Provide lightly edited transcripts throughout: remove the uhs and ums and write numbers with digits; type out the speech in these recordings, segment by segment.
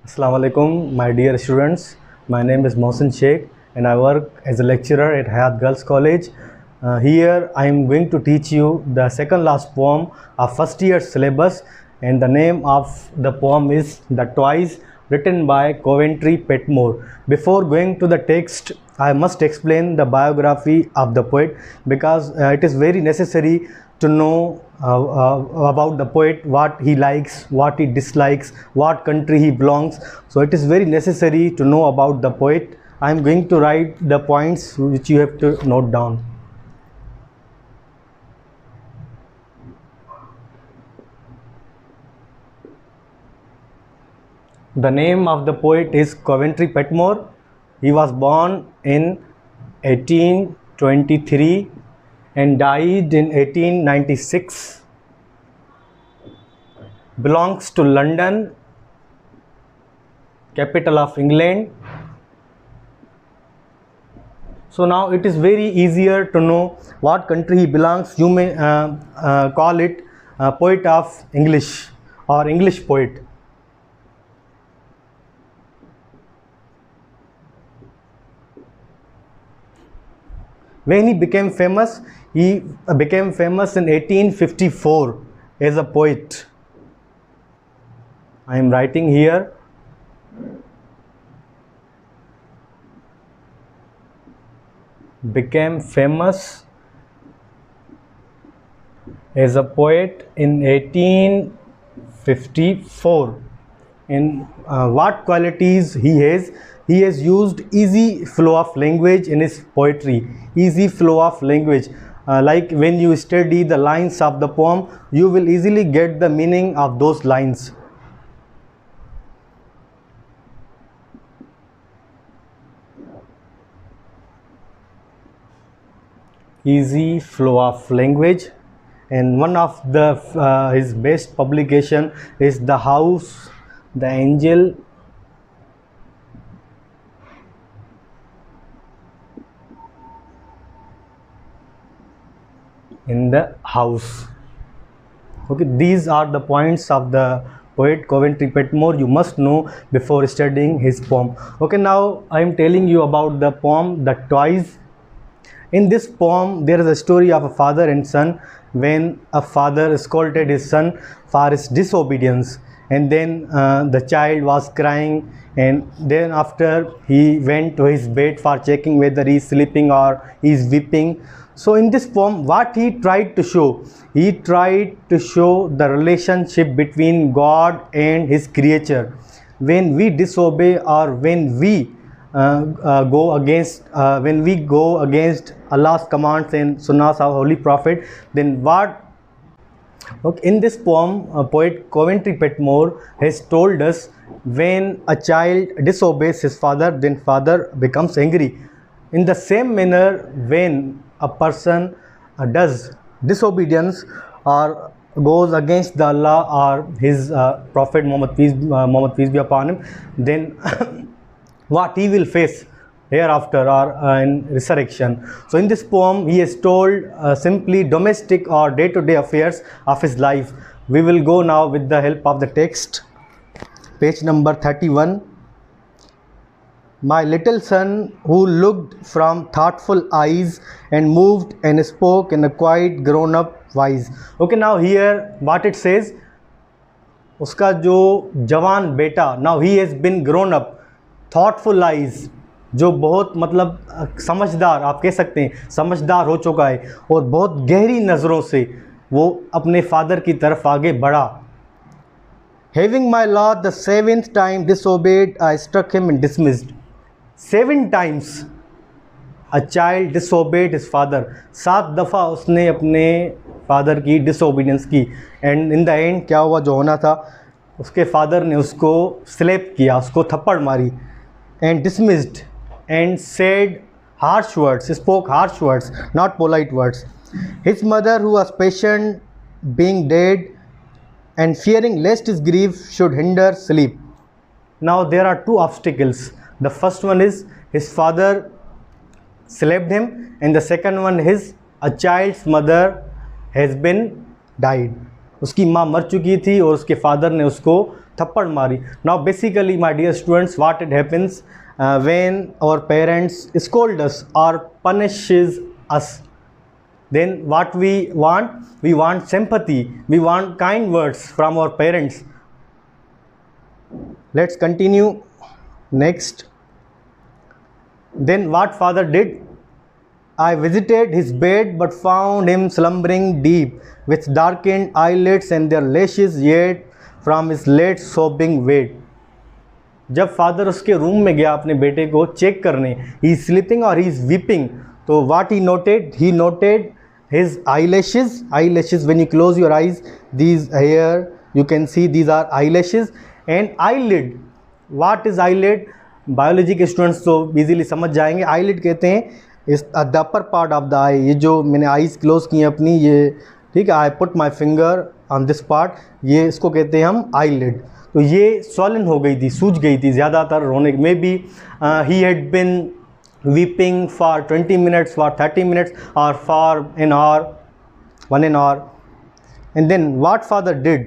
Assalamu alaikum, my dear students. My name is Mohsin Sheikh and I work as a lecturer at Hayat Girls College. Here I am going to teach you the second last poem of first year syllabus, and the name of the poem is The Toys, written by Coventry Petmore. Before going to the text, I must explain the biography of the poet because it is very necessary to know about the poet, what he likes, what he dislikes, what country he belongs. So it is very necessary to know about the poet. I am going to write the points which you have to note down. The name of the poet is Coventry Petmore. He was born in 1823 and died in 1896. Belongs to London, capital of England. So now it is very easier to know what country he belongs. You may call it poet of English or English poet. When he became famous in 1854 as a poet. I am writing here. Became famous as a poet in 1854. In what qualities he has? He has used easy flow of language in his poetry. Easy flow of language. Like when you study the lines of the poem, you will easily get the meaning of those lines. Easy flow of language. And one of the his best publication is The House, The Angel in the House. Okay, these are the points of the poet Coventry Petmore you must know before studying his poem. Okay, now I am telling you about the poem The Toys. In this poem there is a story of a father and son. When a father scolded his son for his disobedience, and then the child was crying, and then after he went to his bed for checking whether he is sleeping or he is weeping. So in this poem, what he tried to show? He tried to show the relationship between God and his creature. When we disobey or when we go against Allah's commands and sunnahs of Holy Prophet, then what? Okay, in this poem, poet Coventry Petmore has told us when a child disobeys his father, then father becomes angry. In the same manner, when a person does disobedience or goes against the Allah or his Prophet Muhammad peace be upon him, then what he will face hereafter or in resurrection. So in this poem he has told simply domestic or day-to-day affairs of his life. We will go now with the help of the text. Page number 31. My little son, who looked from thoughtful eyes and moved and spoke in a quiet grown-up wise. Okay, now here what it says, उसका जो जवान बेटा, now he has been grown up. Thoughtful eyes, जो बहुत मतलब समझदार, आप कह सकते हैं समझदार हो चुका है और बहुत गहरी नज़रों से वो अपने फादर की तरफ आगे बढ़ा. Having my lord the 7th time disobeyed, I struck him and dismissed. 7 times a child disobeyed his father. 7 दफ़ा उसने अपने फादर की डिसोबीडियंस की, एंड इन द एंड क्या हुआ? जो होना था, उसके फादर ने उसको स्लैप किया, उसको थप्पड़ मारी. And dismissed and said harsh words, spoke harsh words, not polite words. His mother, who was patient, being dead, and fearing lest his grief should hinder sleep. Now there are 2 obstacles. The first one is his father slapped him, and the second one is a child's mother has been died. उसकी माँ मर चुकी थी और उसके father ने उसको थप्पड़ मारी. Now basically my dear students, what it happens when our parents scold us or punishes us, then what we want sympathy, we want kind words from our parents. Let's continue next. Then what father did? I visited his bed but found him slumbering deep with darkened eyelids and their lashes yet from his late sobbing weight. जब father उसके room में गया अपने बेटे को check करने, he is sleeping और he is weeping, तो what he noted his eyelashes. When you close your eyes, these here you can see these are eyelashes. And eyelid, what is eyelid? Biology के students तो easily समझ जाएंगे. eyelid कहते हैं is the upper part of the eye, ये जो मैंने eyes close की हैं अपनी, ये ठीक है, I put my finger on this part, ये इसको कहते हैं हम eyelid. तो ये स्वॉलन हो गई थी, सूज गई थी ज़्यादातर रोने में भी. He had been weeping for 20 minutes, for 30 minutes, or for an hour, 1 hour. And then what father did?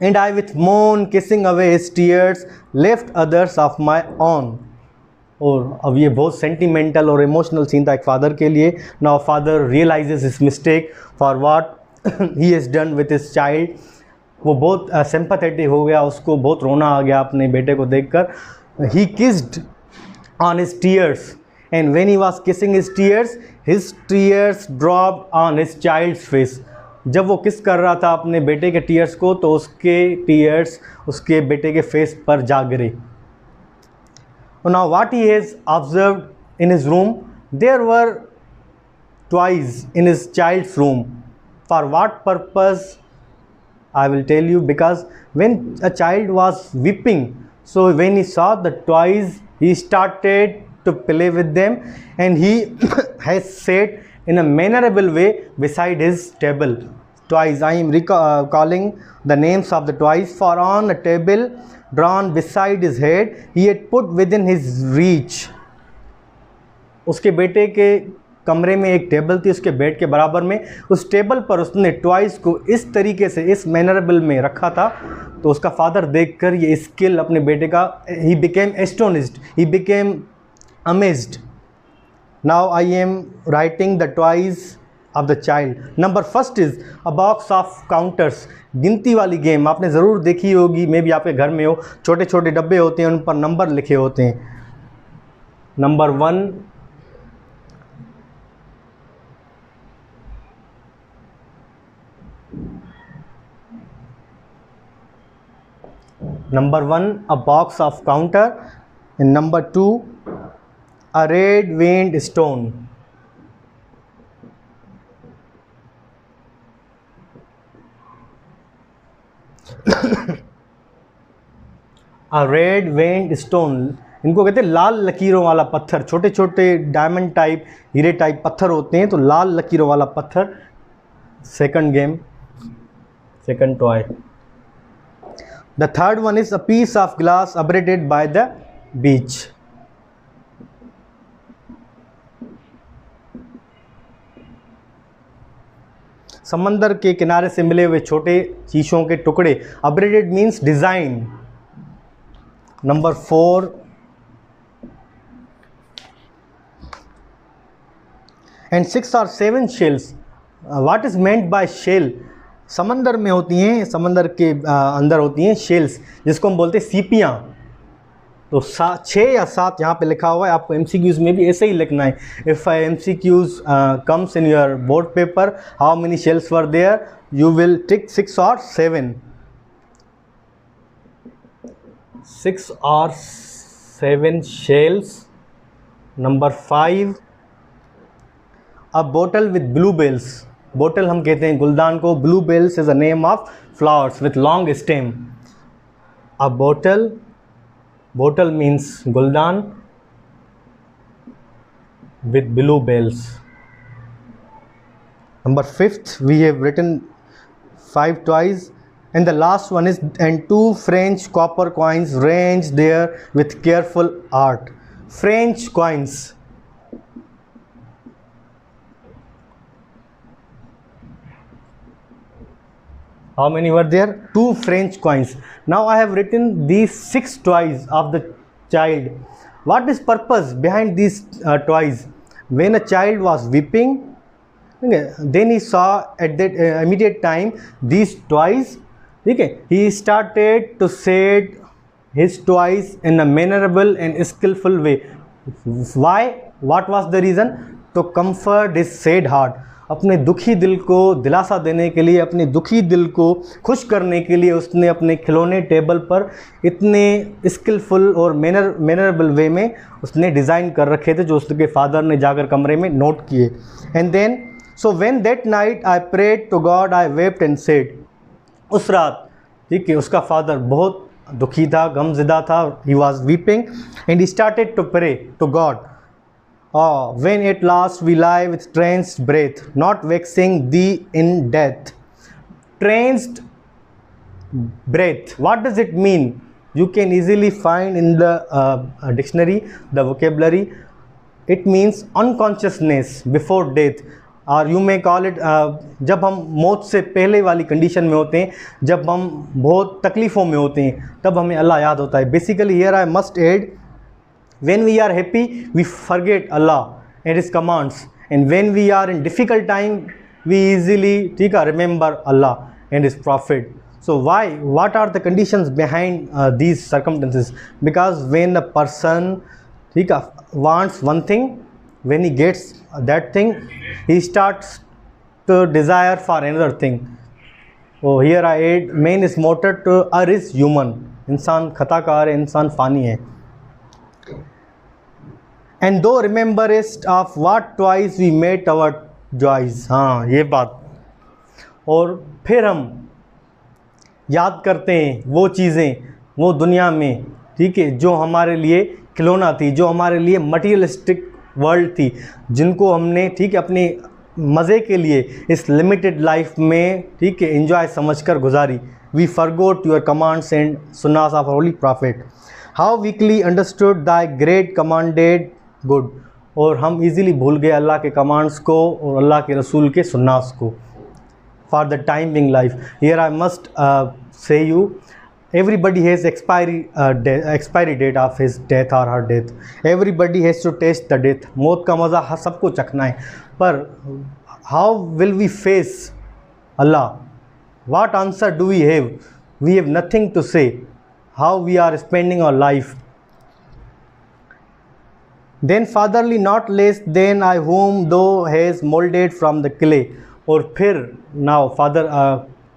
And I with moan kissing away his tears left others of my own. और अब ये बहुत sentimental और emotional scene था एक father के लिए. Now father realizes his mistake for what he has done with his child. वो बहुत सिंपैथेटिक हो गया, उसको बहुत रोना आ गया अपने बेटे को देखकर. ही kissed on his tears, and when he was kissing his tears dropped on his child's face. जब वो किस कर रहा था अपने बेटे के टीयर्स को, तो उसके टीयर्स उसके बेटे के फेस पर जा गिरे. Now what he has observed in his room, there were toys in his child's room. For what purpose? I will tell you. Because when a child was weeping, so when he saw the toys, he started to play with them, and he has sat in a mannerable way beside his table. Toys, I am calling the names of the toys. For on a table drawn beside his head, he had put within his reach. उसके बेटे के कमरे में एक table थी उसके bed के बराबर में. उस टेबल पर उसने टॉयज़ को इस तरीके से इस मैनरेबल में रखा था. तो उसका फादर देखकर ये स्किल अपने बेटे का, he became astonished, he became amazed. Now I am writing the toys of the child. Number first is a box of counters. गिनती वाली गेम आपने ज़रूर देखी होगी, मे बी आपके घर में हो. छोटे छोटे डब्बे होते हैं, उन पर नंबर लिखे होते हैं. Number 1, number 1 a box of counter, and number 2 a red veined stone. a red veined stone, इनको कहते हैं लाल लकीरों वाला पत्थर. छोटे छोटे डायमंड टाइप, हीरे टाइप पत्थर होते हैं, तो लाल लकीरों वाला पत्थर. Second game, second toy. The third one is a piece of glass abraded by the beach. समंदर के किनारे से मिले हुए छोटे शीशों के टुकड़े. abraded means design. Number 4, and 6 or 7 shells. What is meant by shell? समंदर में होती हैं, समंदर के अंदर होती हैं शेल्स, जिसको हम बोलते हैं सीपियाँ. तो 6 या 7 यहाँ पे लिखा हुआ है. आपको MCQs में भी ऐसे ही लिखना है. If MCQs comes in your board paper, how many shells were there, you will tick 6 or 7. 6 or 7 shells. Number 5, a bottle with blue bells. Bottle हम कहते हैं गुलदान को. Blue bells is a name of flowers with long stem. A bottle, bottle means गुलदान with blue bells. Number 5th we have written 5 toys, and the last one is and 2 French copper coins ranged there with careful art. French coins, How many were there? 2 French coins. Now I have written these 6 toys of the child. What is purpose behind these toys? When a child was weeping, okay, then he saw at that immediate time these toys. Okay, he started to say his toys in a mannerable and skillful way. Why? What was the reason? To comfort his sad heart. अपने दुखी दिल को दिलासा देने के लिए, अपने दुखी दिल को खुश करने के लिए उसने अपने खिलौने टेबल पर इतने स्किलफुल और मैनरेबल वे में उसने डिज़ाइन कर रखे थे, जो उसके फादर ने जाकर कमरे में नोट किए. And then so when that night I prayed to God I wept and said. उस रात, ठीक है, उसका फादर बहुत दुखी था, गमज़दा था. He was weeping and he started to pray to God. When at last we lie with tranced breath, not vexing thee in death. Tranced breath, what does it mean? You can easily find in the dictionary the vocabulary. It means unconsciousness before death, or you may call it जब हम मौत से पहले वाली condition में होते हैं, जब हम बहुत तकलीफ़ों में होते हैं, तब हमें अल्लाह याद होता है. Basically here I must add, when we are happy we forget Allah and His commands, and when we are in difficult time we easily remember Allah and His Prophet. So why, what are the conditions behind these circumstances? Because when a person wants one thing, when he gets that thing, he starts to desire for another thing. So here I add, man is mortal to err is human. इंसान खताकार है, इंसान फ़ानी है. And though rememberest of what twice we met our joys. हाँ, ये बात. और फिर हम याद करते हैं वो चीज़ें, वो दुनिया में, ठीक है, जो हमारे लिए खिलौना थी, जो हमारे लिए मटीरियलिस्टिक वर्ल्ड थी, जिनको हमने, ठीक है, अपने मज़े के लिए इस लिमिटेड लाइफ में, ठीक है, एंजॉय समझकर गुजारी. We forgot your commands and सुन्नास of holy prophet. How weakly understood thy great commanded good. और हम इजीली भूल गए अल्लाह के कमांड्स को और अल्लाह के रसूल के सुन्नास को. For the time being life, here I must say you, everybody has expiry date of his death or her death. Everybody has to taste the death. मौत का मज़ा सबको चखना है. पर how will we face Allah? What answer do we have? We have nothing to say. How we are spending our life? Then fatherly not less than I whom thou has molded from the clay. और फिर now father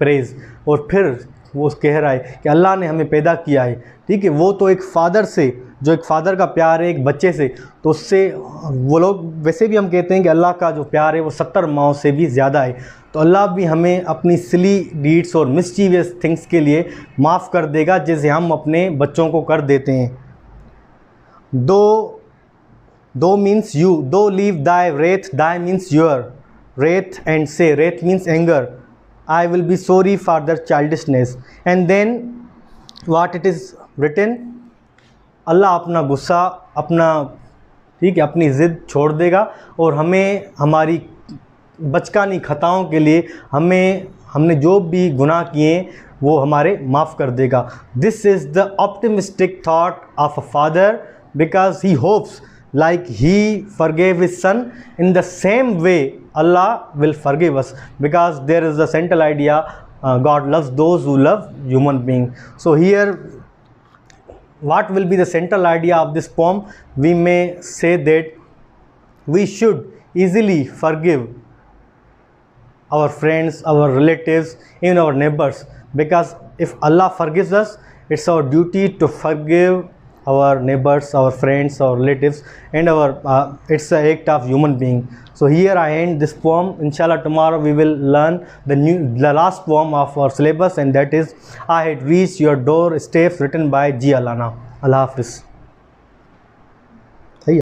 praise, और फिर वो कह रहा है कि अल्लाह ने हमें पैदा किया है, ठीक है. वो तो एक फ़ादर से, जो एक फ़ादर का प्यार है एक बच्चे से, तो उससे वो लोग, वैसे भी हम कहते हैं कि अल्लाह का जो प्यार है वो 70 माओं से भी ज़्यादा है. तो अल्लाह भी हमें अपनी सिली डीड्स और मिसचीवियस थिंग्स के लिए माफ़ कर देगा, जैसे हम अपने बच्चों को कर देते हैं. दो मीन्स यू, दो leave Dai wrath, Dai means your wrath, and say wrath means anger. I will be sorry for their childishness. And then what it is written, अल्लाह अपना गुस्सा, अपना, ठीक है, अपनी ज़िद छोड़ देगा और हमें हमारी बचकानी खताओं के लिए हमने जो भी गुनाह किए वो हमारे माफ़ कर देगा. This is the optimistic thought of a father, because he hopes like he forgave his son, in the same way Allah will forgive us, because there is the central idea, God loves those who love human being. So here what will be the central idea of this poem? We may say that we should easily forgive our friends, our relatives, even our neighbors, because if Allah forgives us, it's our duty to forgive our neighbors, our friends, our relatives, and it's an act of human being. So here I end this poem. Inshallah tomorrow we will learn the last poem of our syllabus, and that is I Had Reached Your Door Steps, written by G. Alana. Allah Hafiz.